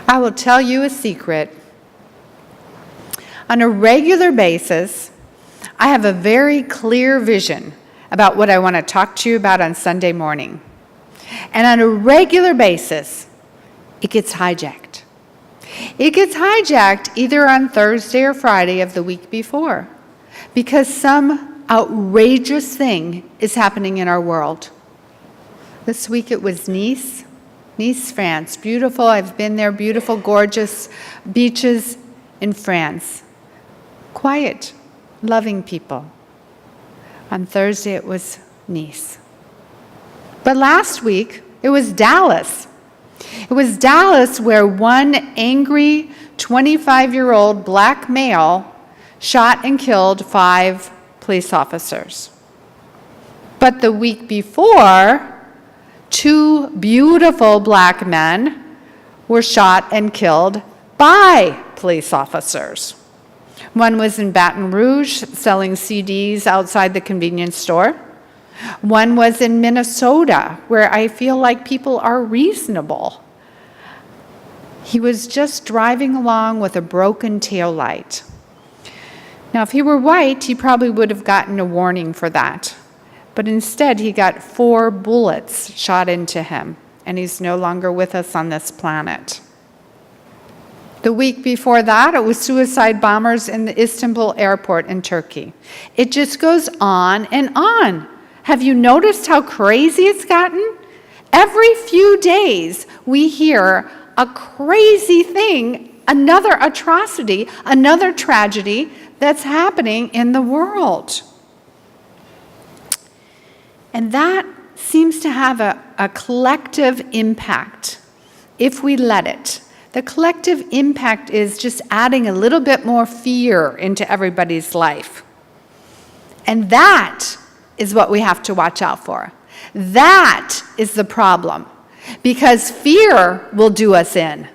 I will tell you a secret. On a regular basis, I have a very clear vision about what I want to talk to you about on Sunday morning. And on a regular basis, it gets hijacked. It gets hijacked either on Thursday or Friday of the week before, because some outrageous thing is happening in our world. This week it was Nice, France. Beautiful, I've been there, beautiful, gorgeous beaches in France. Quiet, loving people. On Thursday it was Nice. But last week it was Dallas. It was Dallas where one angry 25-year-old black male shot and killed 5 police officers. But the week before, 2 beautiful black men were shot and killed by police officers. One was in Baton Rouge selling CDs outside the convenience store. One was in Minnesota, where I feel like people are reasonable. He was just driving along with a broken taillight. Now, if he were white, he probably would have gotten a warning for that. But instead, he got 4 bullets shot into him, and he's no longer with us on this planet. The week before that, it was suicide bombers in the Istanbul airport in Turkey. It just goes on and on. Have you noticed how crazy it's gotten? Every few days, we hear a crazy thing, another atrocity, another tragedy that's happening in the world. And that seems to have a collective impact if we let it. The collective impact is just adding a little bit more fear into everybody's life. And that is what we have to watch out for. That is the problem. Because fear will do us in.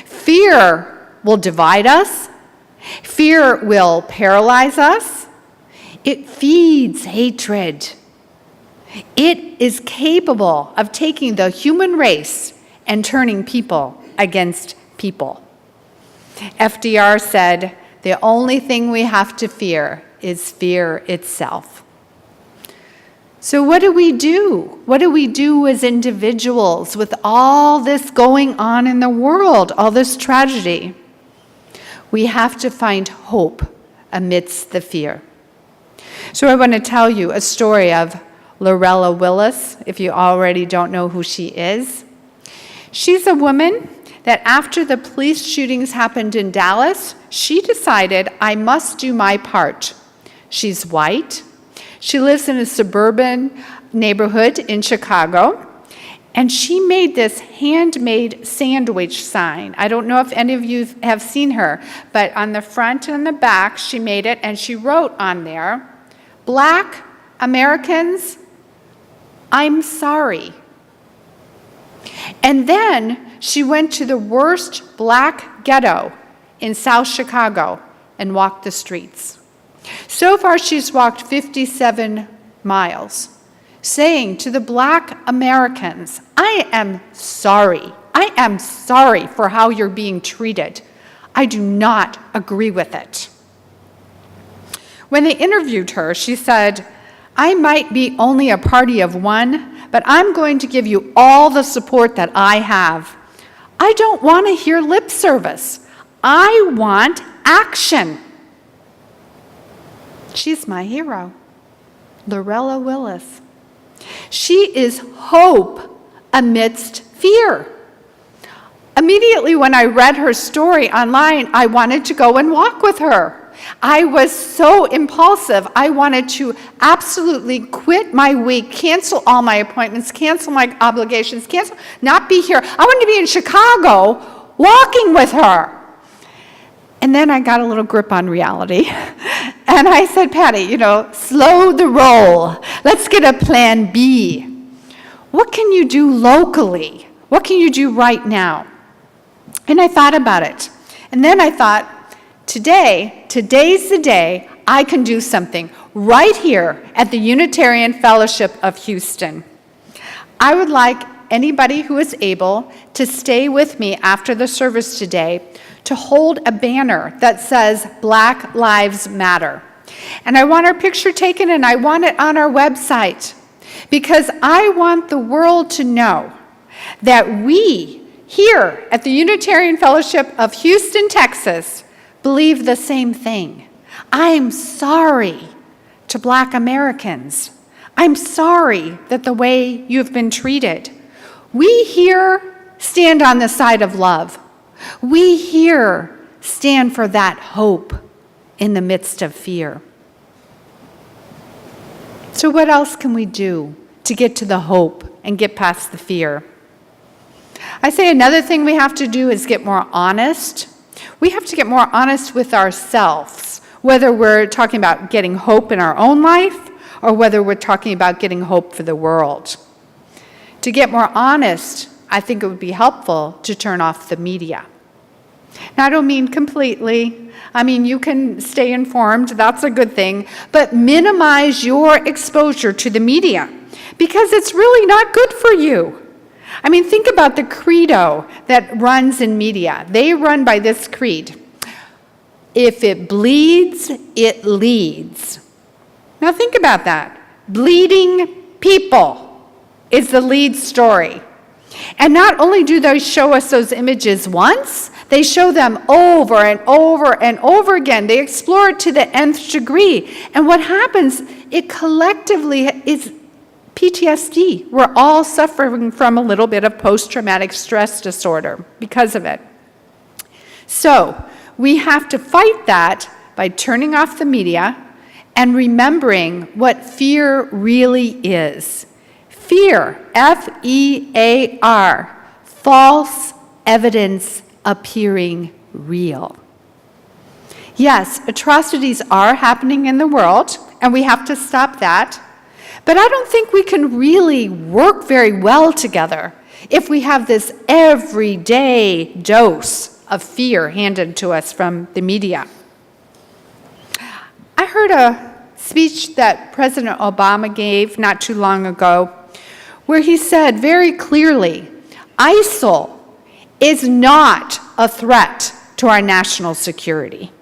Fear will divide us. Fear will paralyze us. It feeds hatred. It is capable of taking the human race and turning people against people. FDR said, the only thing we have to fear is fear itself. So what do we do? What do we do as individuals with all this going on in the world, all this tragedy? We have to find hope amidst the fear. So I want to tell you a story of Lorella Willis, if you already don't know who she is. She's a woman that after the police shootings happened in Dallas, she decided, I must do my part. She's white. She lives in a suburban neighborhood in Chicago, and she made this handmade sandwich sign. I don't know if any of you have seen her, but on the front and the back, she made it, and she wrote on there, Black Americans, I'm sorry. And then she went to the worst black ghetto in South Chicago and walked the streets. So far, she's walked 57 miles, saying to the black Americans, I am sorry. I am sorry for how you're being treated. I do not agree with it. When they interviewed her, she said, I might be only a party of one, but I'm going to give you all the support that I have. I don't want to hear lip service. I want action. She's my hero, Lorella Willis. She is hope amidst fear. Immediately when I read her story online, I wanted to go and walk with her. I was so impulsive. I wanted to absolutely quit my week, cancel all my appointments, cancel my obligations, not be here. I wanted to be in Chicago walking with her. And then I got a little grip on reality. And I said, Patti, slow the roll. Let's get a plan B. What can you do locally? What can you do right now? And I thought about it. And then I thought, today's the day I can do something right here at the Unitarian Fellowship of Houston. I would like anybody who is able to stay with me after the service today to hold a banner that says Black Lives Matter. And I want our picture taken, and I want it on our website, because I want the world to know that we here at the Unitarian Fellowship of Houston, Texas, believe the same thing. I'm sorry to Black Americans. I'm sorry that the way you've been treated. We here stand on the side of love. We here stand for that hope in the midst of fear. So what else can we do to get to the hope and get past the fear? I say another thing we have to do is get more honest. We have to get more honest with ourselves, whether we're talking about getting hope in our own life or whether we're talking about getting hope for the world. To get more honest, I think it would be helpful to turn off the media. Now, I don't mean completely. I mean, you can stay informed, that's a good thing, but minimize your exposure to the media because it's really not good for you. I mean, think about the credo that runs in media. They run by this creed: if it bleeds, it leads. Now think about that. Bleeding people is the lead story. And not only do they show us those images once, they show them over and over and over again. They explore it to the nth degree. And what happens, it collectively is PTSD. We're all suffering from a little bit of post-traumatic stress disorder because of it. So we have to fight that by turning off the media and remembering what fear really is. Fear, F-E-A-R, false evidence appearing real. Yes, atrocities are happening in the world, and we have to stop that. But I don't think we can really work very well together if we have this everyday dose of fear handed to us from the media. I heard a speech that President Obama gave not too long ago where he said very clearly, ISIL is not a threat to our national security.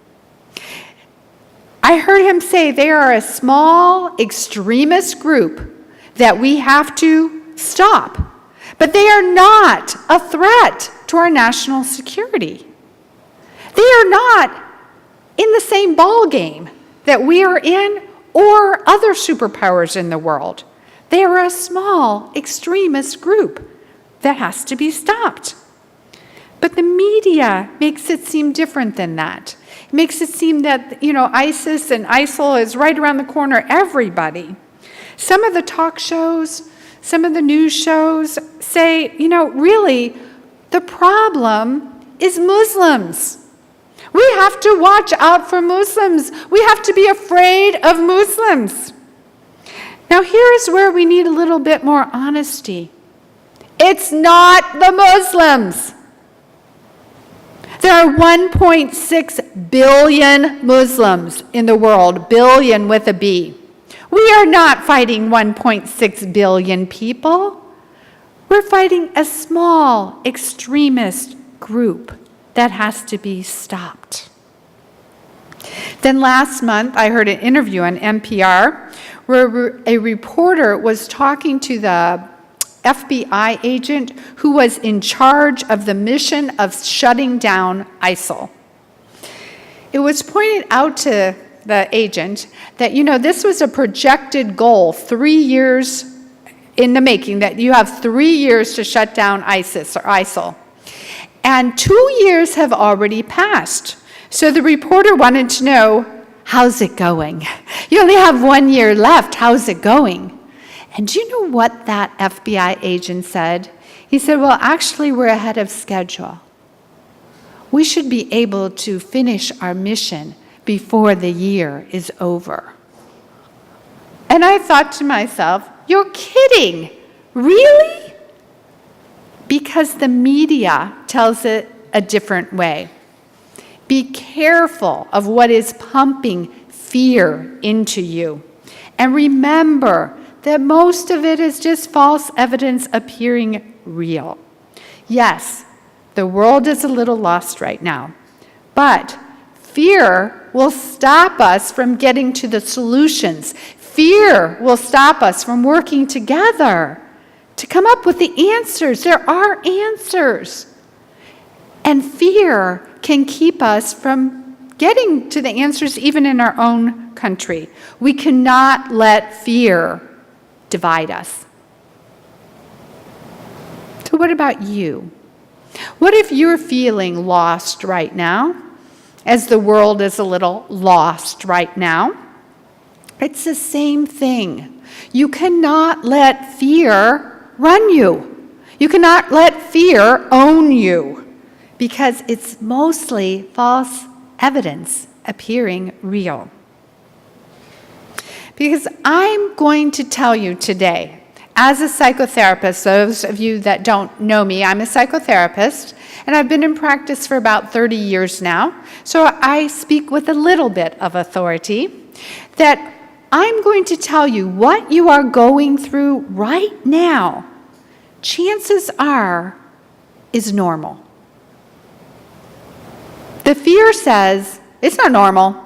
I heard him say they are a small extremist group that we have to stop, but they are not a threat to our national security. They are not in the same ball game that we are in or other superpowers in the world. They are a small extremist group that has to be stopped. But the media makes it seem different than that. It makes it seem that, ISIS and ISIL is right around the corner, everybody. Some of the talk shows, some of the news shows say, really, the problem is Muslims. We have to watch out for Muslims. We have to be afraid of Muslims. Now, here's where we need a little bit more honesty. It's not the Muslims. There are 1.6 billion Muslims in the world, billion with a B. We are not fighting 1.6 billion people. We're fighting a small extremist group that has to be stopped. Then last month, I heard an interview on NPR where a reporter was talking to the FBI agent who was in charge of the mission of shutting down ISIL. It was pointed out to the agent that, this was a projected goal, 3 years in the making, that you have 3 years to shut down ISIS or ISIL. And 2 years have already passed. So the reporter wanted to know, how's it going? You only have 1 year left. How's it going? And do you know what that FBI agent said? He said, well, actually, we're ahead of schedule. We should be able to finish our mission before the year is over. And I thought to myself, you're kidding. Really? Because the media tells it a different way. Be careful of what is pumping fear into you. And remember that most of it is just false evidence appearing real. Yes, the world is a little lost right now, but fear will stop us from getting to the solutions. Fear will stop us from working together to come up with the answers. There are answers. And fear can keep us from getting to the answers even in our own country. We cannot let fear divide us. So what about you? What if you're feeling lost right now, as the world is a little lost right now? It's the same thing. You cannot let fear run you. You cannot let fear own you, because it's mostly false evidence appearing real. Because I'm going to tell you today, as a psychotherapist, those of you that don't know me, I'm a psychotherapist, and I've been in practice for about 30 years now, so I speak with a little bit of authority, that I'm going to tell you what you are going through right now, chances are, is normal. The fear says, it's not normal.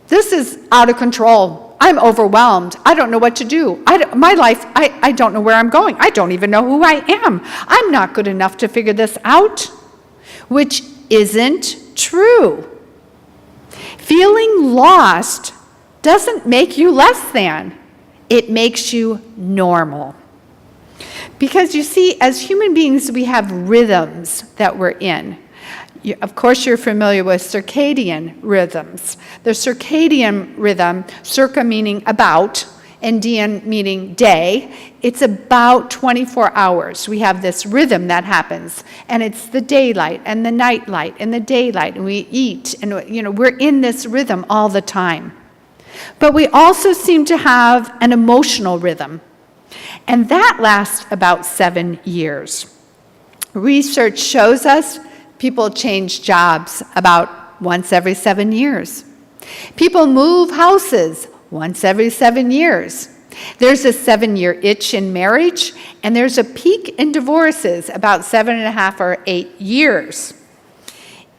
This is out of control. I'm overwhelmed. I don't know what to do. My life, I don't know where I'm going. I don't even know who I am. I'm not good enough to figure this out, which isn't true. Feeling lost doesn't make you less than. It makes you normal. Because you see, as human beings, we have rhythms that we're in. Of course, you're familiar with circadian rhythms. The circadian rhythm, circa meaning about, and dian meaning day, it's about 24 hours. We have this rhythm that happens, and it's the daylight and the nightlight and the daylight, and we eat, and we're in this rhythm all the time. But we also seem to have an emotional rhythm, and that lasts about 7 years. Research shows us people change jobs about once every 7 years. People move houses once every 7 years. There's a 7-year itch in marriage, and there's a peak in divorces about 7.5 or 8 years.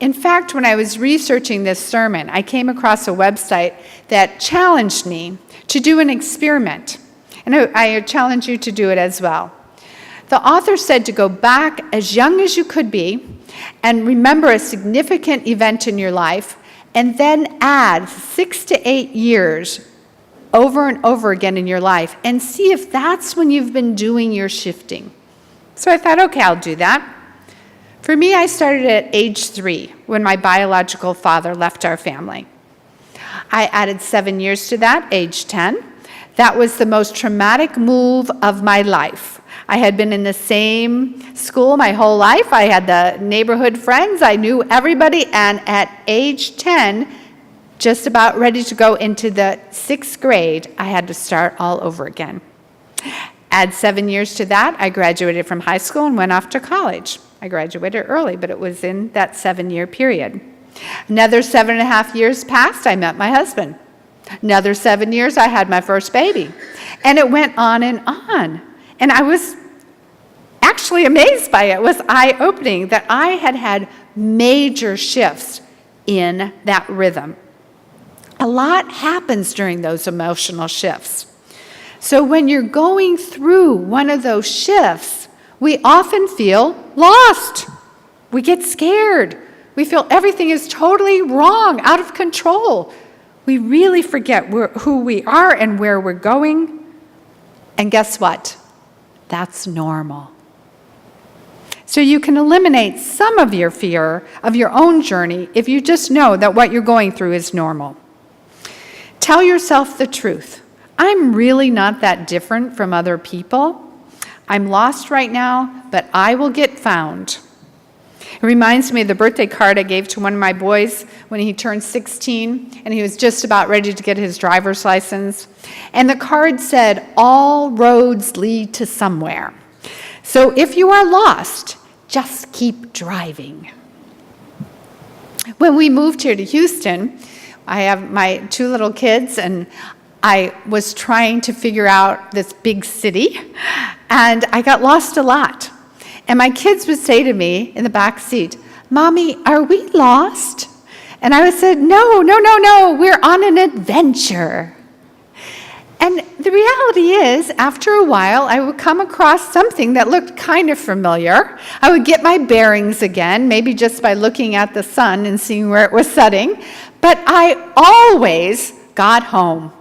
In fact, when I was researching this sermon, I came across a website that challenged me to do an experiment. And I challenge you to do it as well. The author said to go back as young as you could be and remember a significant event in your life, and then add 6 to 8 years over and over again in your life and see if that's when you've been doing your shifting. So I thought, okay, I'll do that. For me, I started at age 3 when my biological father left our family. I added 7 years to that, age 10. That was the most traumatic move of my life. I had been in the same school my whole life. I had the neighborhood friends. I knew everybody. And at age 10, just about ready to go into the 6th grade, I had to start all over again. Add 7 years to that, I graduated from high school and went off to college. I graduated early, but it was in that 7-year period. Another 7.5 years passed, I met my husband. Another 7 years, I had my first baby. And it went on and on. And I was actually amazed by it. It was eye-opening that I had had major shifts in that rhythm. A lot happens during those emotional shifts. So when you're going through one of those shifts, we often feel lost. We get scared. We feel everything is totally wrong, out of control. We really forget who we are and where we're going. And guess what? That's normal. So you can eliminate some of your fear of your own journey if you just know that what you're going through is normal. Tell yourself the truth. I'm really not that different from other people. I'm lost right now, but I will get found. It reminds me of the birthday card I gave to one of my boys when he turned 16, and he was just about ready to get his driver's license. And the card said, "All roads lead to somewhere. So if you are lost, just keep driving." When we moved here to Houston, I have my 2 little kids, and I was trying to figure out this big city, and I got lost a lot. And my kids would say to me in the back seat, "Mommy, are we lost?" And I would say, no, we're on an adventure. And the reality is, after a while, I would come across something that looked kind of familiar. I would get my bearings again, maybe just by looking at the sun and seeing where it was setting. But I always got home,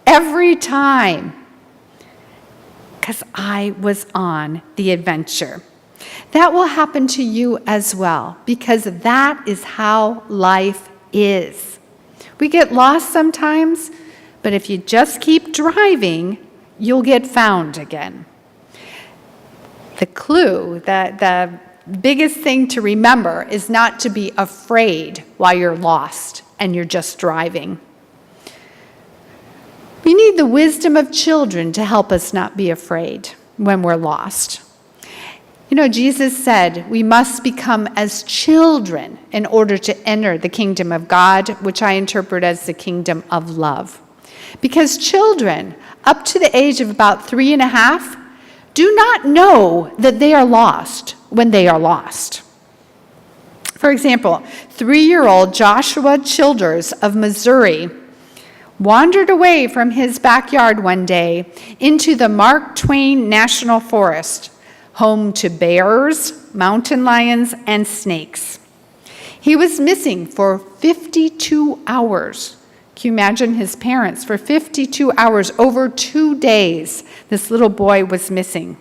every time, because I was on the adventure. That will happen to you as well, because that is how life is. We get lost sometimes, but if you just keep driving, you'll get found again. The clue, the biggest thing to remember is not to be afraid while you're lost and you're just driving. We need the wisdom of children to help us not be afraid when we're lost. You know, Jesus said we must become as children in order to enter the kingdom of God, which I interpret as the kingdom of love. Because children, up to the age of about 3.5, do not know that they are lost when they are lost. For example, 3-year-old Joshua Childers of Missouri wandered away from his backyard one day into the Mark Twain National Forest, home to bears, mountain lions, and snakes. He was missing for 52 hours. Can you imagine his parents? For 52 hours, over 2 days, this little boy was missing.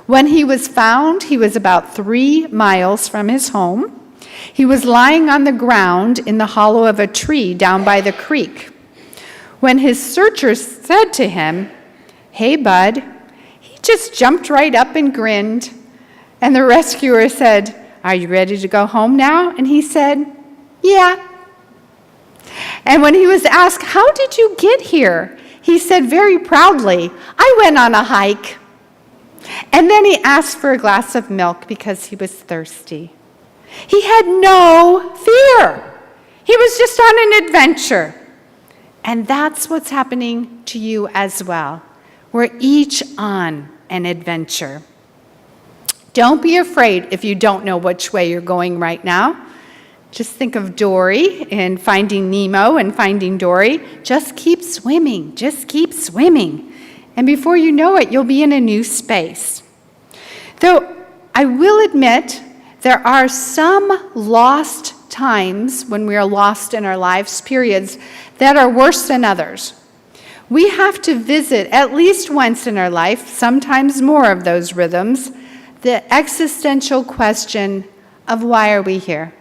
When he was found, he was about 3 miles from his home. He was lying on the ground in the hollow of a tree down by the creek. When his searchers said to him, "Hey, bud," he just jumped right up and grinned. And the rescuer said, "Are you ready to go home now?" And he said, "Yeah." And when he was asked, "How did you get here?" he said very proudly, "I went on a hike." And then he asked for a glass of milk because he was thirsty. He had no fear. He was just on an adventure. And that's what's happening to you as well. We're each on an adventure. Don't be afraid if you don't know which way you're going right now. Just think of Dory in Finding Nemo and Finding Dory. Just keep swimming. Just keep swimming. And before you know it, you'll be in a new space. Though I will admit there are some lost times when we are lost in our lives, periods, that are worse than others. We have to visit at least once in our life, sometimes more of those rhythms, the existential question of why are we here?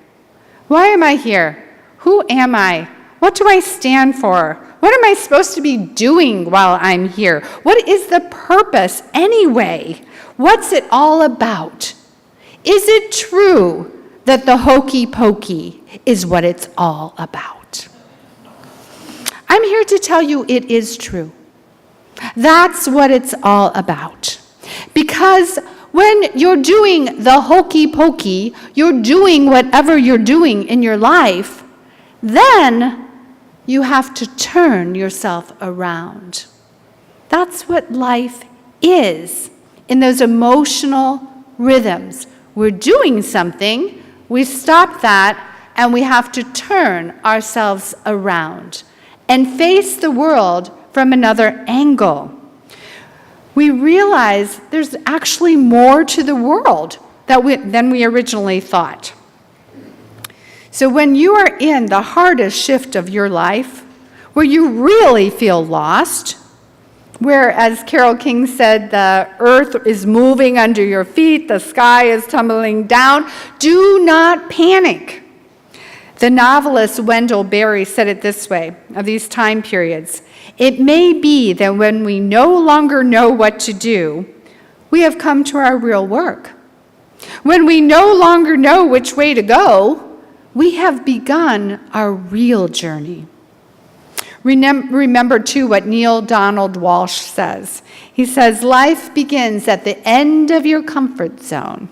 Why am I here? Who am I? What do I stand for? What am I supposed to be doing while I'm here? What is the purpose anyway? What's it all about? Is it true that the hokey pokey is what it's all about? I'm here to tell you it is true. That's what it's all about. Because when you're doing the hokey pokey, you're doing whatever you're doing in your life, then you have to turn yourself around. That's what life is in those emotional rhythms. We're doing something, we stop that, and we have to turn ourselves around and face the world from another angle. We realize there's actually more to the world than we originally thought. So when you are in the hardest shift of your life, where you really feel lost, where, as Carole King said, the earth is moving under your feet, the sky is tumbling down, do not panic. The novelist Wendell Berry said it this way, of these time periods: "It may be that when we no longer know what to do, we have come to our real work. When we no longer know which way to go, we have begun our real journey." Remember, too, what Neil Donald Walsh says. He says, "Life begins at the end of your comfort zone."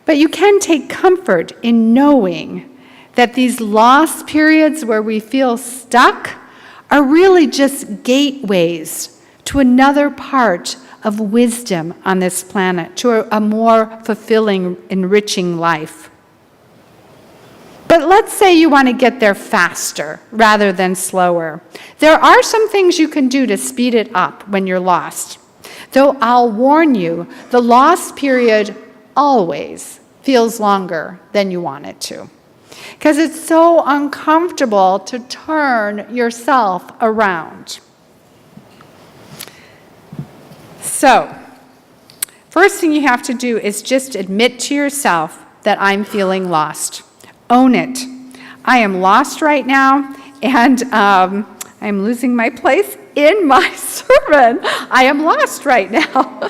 But you can take comfort in knowing that these lost periods where we feel stuck are really just gateways to another part of wisdom on this planet, to a more fulfilling, enriching life. But let's say you want to get there faster rather than slower. There are some things you can do to speed it up when you're lost. Though I'll warn you, the lost period always feels longer than you want it to, because it's so uncomfortable to turn yourself around. So, first thing you have to do is just admit to yourself that I'm feeling lost. Own it. I am lost right now, and I'm losing my place in my sermon. I am lost right now.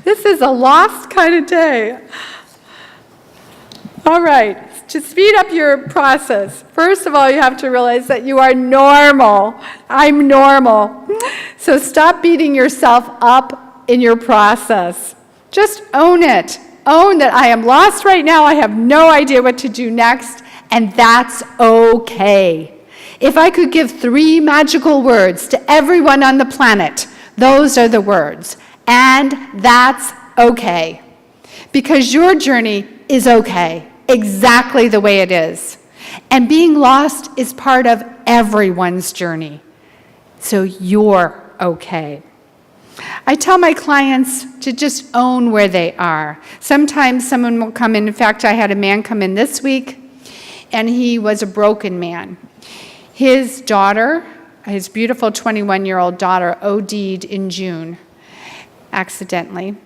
This is a lost kind of day. All right, to speed up your process, first of all, you have to realize that you are normal. I'm normal. So stop beating yourself up in your process. Just own it. Own that I am lost right now. I have no idea what to do next, and that's okay. If I could give 3 magical words to everyone on the planet, those are the words. And that's okay. Because your journey is okay, exactly the way it is. And being lost is part of everyone's journey. So you're okay. I tell my clients to just own where they are. Sometimes someone will come in. In fact, I had a man come in this week, and he was a broken man. His daughter, his beautiful 21-year-old daughter, OD'd in June, accidentally.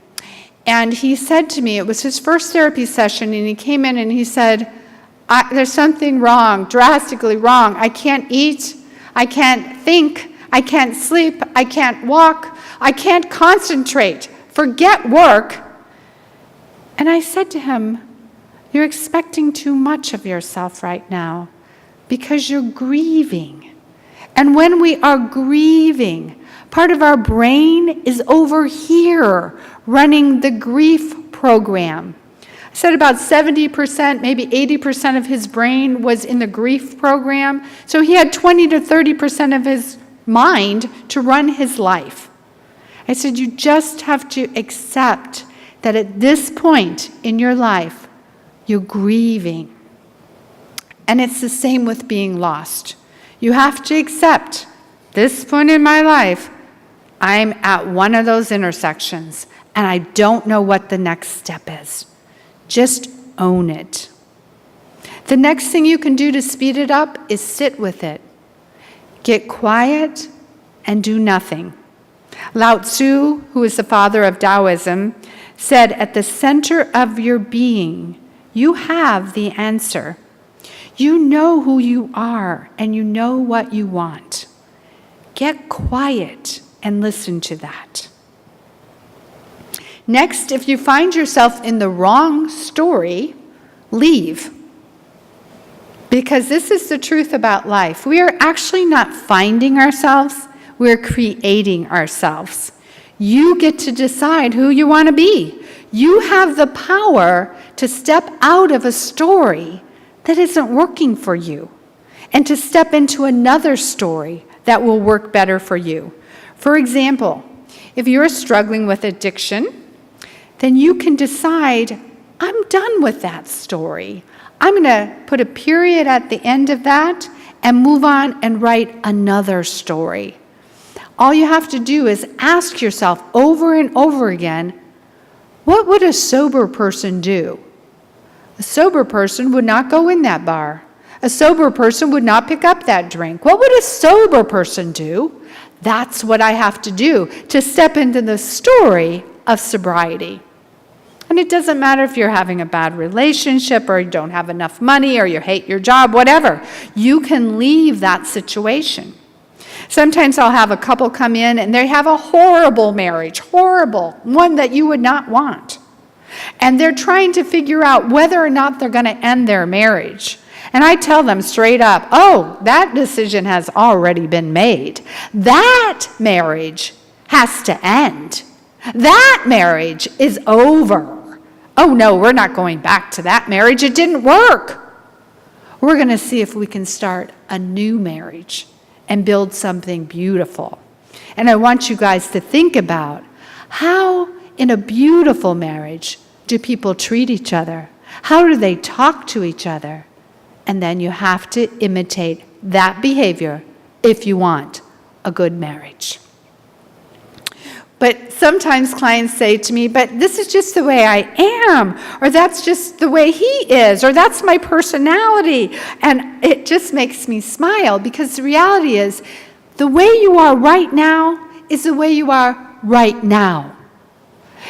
And he said to me, it was his first therapy session, and he came in and he said, there's something wrong, drastically wrong. I can't eat, I can't think, I can't sleep, I can't walk, I can't concentrate, forget work. And I said to him, you're expecting too much of yourself right now because you're grieving. And when we are grieving, part of our brain is over here running the grief program. I said about 70%, maybe 80% of his brain was in the grief program. So he had 20 to 30% of his mind to run his life. I said, you just have to accept that at this point in your life, you're grieving. And it's the same with being lost. You have to accept, this point in my life, I'm at one of those intersections, and I don't know what the next step is. Just own it. The next thing you can do to speed it up is sit with it. Get quiet and do nothing. Lao Tzu, who is the father of Taoism, said, at the center of your being, you have the answer. You know who you are, and you know what you want. Get quiet and listen to that. Next, if you find yourself in the wrong story, leave. Because this is the truth about life. We are actually not finding ourselves, we're creating ourselves. You get to decide who you want to be. You have the power to step out of a story that isn't working for you and to step into another story that will work better for you. For example, if you're struggling with addiction, then you can decide, I'm done with that story. I'm going to put a period at the end of that and move on and write another story. All you have to do is ask yourself over and over again, what would a sober person do? A sober person would not go in that bar. A sober person would not pick up that drink. What would a sober person do? That's what I have to do to step into the story of sobriety. And it doesn't matter if you're having a bad relationship or you don't have enough money or you hate your job, whatever. You can leave that situation. Sometimes I'll have a couple come in and they have a horrible marriage, horrible, one that you would not want. And they're trying to figure out whether or not they're going to end their marriage. And I tell them straight up, oh, that decision has already been made. That marriage has to end. That marriage is over. Oh no, we're not going back to that marriage. It didn't work. We're going to see if we can start a new marriage and build something beautiful. And I want you guys to think about how, in a beautiful marriage, do people treat each other? How do they talk to each other? And then you have to imitate that behavior if you want a good marriage. But sometimes clients say to me, but this is just the way I am, or that's just the way he is, or that's my personality. And it just makes me smile, because the reality is the way you are right now is the way you are right now.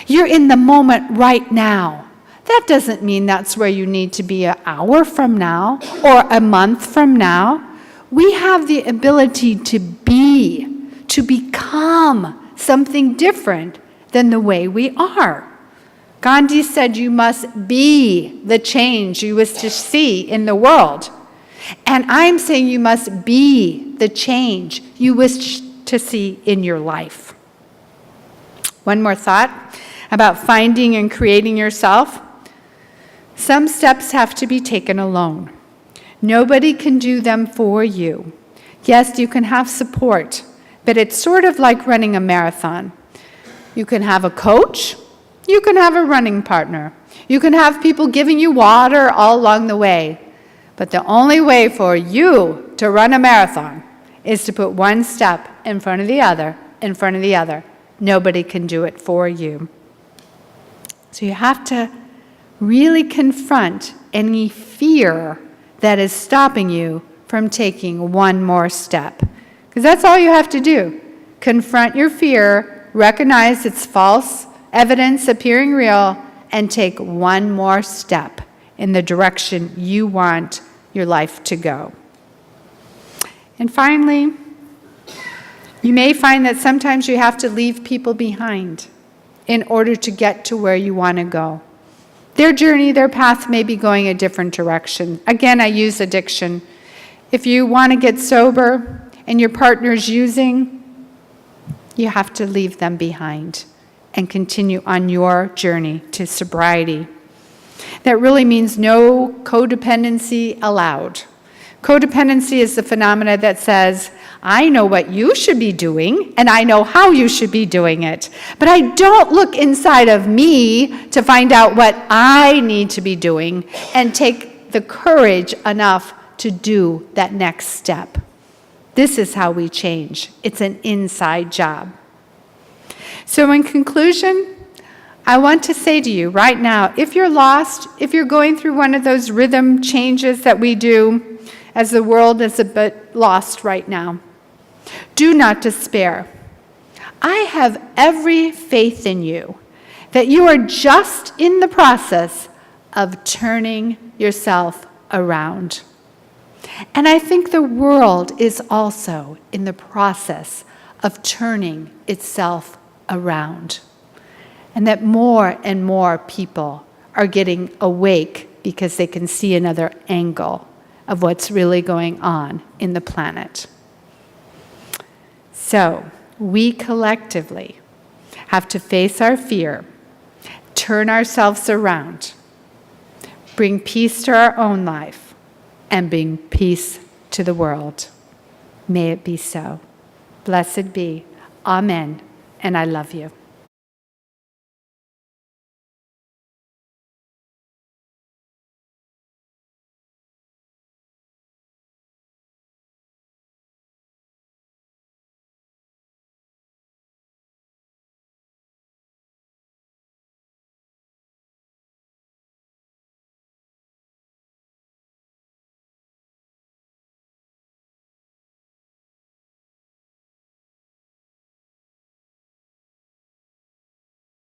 You're in the moment right now. That doesn't mean that's where you need to be an hour from now or a month from now. We have the ability to become something different than the way we are. Gandhi said you must be the change you wish to see in the world. And I'm saying you must be the change you wish to see in your life. One more thought about finding and creating yourself. Some steps have to be taken alone. Nobody can do them for you. Yes, you can have support, but it's sort of like running a marathon. You can have a coach, you can have a running partner, you can have people giving you water all along the way. But the only way for you to run a marathon is to put one step in front of the other, in front of the other. Nobody can do it for you. So you have to really confront any fear that is stopping you from taking one more step. Because that's all you have to do. Confront your fear, recognize its false evidence appearing real, and take one more step in the direction you want your life to go. And finally, you may find that sometimes you have to leave people behind in order to get to where you want to go. Their journey, their path may be going a different direction. Again, I use addiction. If you want to get sober and your partner's using, you have to leave them behind and continue on your journey to sobriety. That really means no codependency allowed. Codependency is the phenomena that says, I know what you should be doing, and I know how you should be doing it. But I don't look inside of me to find out what I need to be doing and take the courage enough to do that next step. This is how we change. It's an inside job. So in conclusion, I want to say to you right now, if you're lost, if you're going through one of those rhythm changes that we do as the world is a bit lost right now, do not despair. I have every faith in you that you are just in the process of turning yourself around. And I think the world is also in the process of turning itself around. And that more and more people are getting awake because they can see another angle of what's really going on in the planet. So, we collectively have to face our fear, turn ourselves around, bring peace to our own life, and bring peace to the world. May it be so. Blessed be. Amen. And I love you.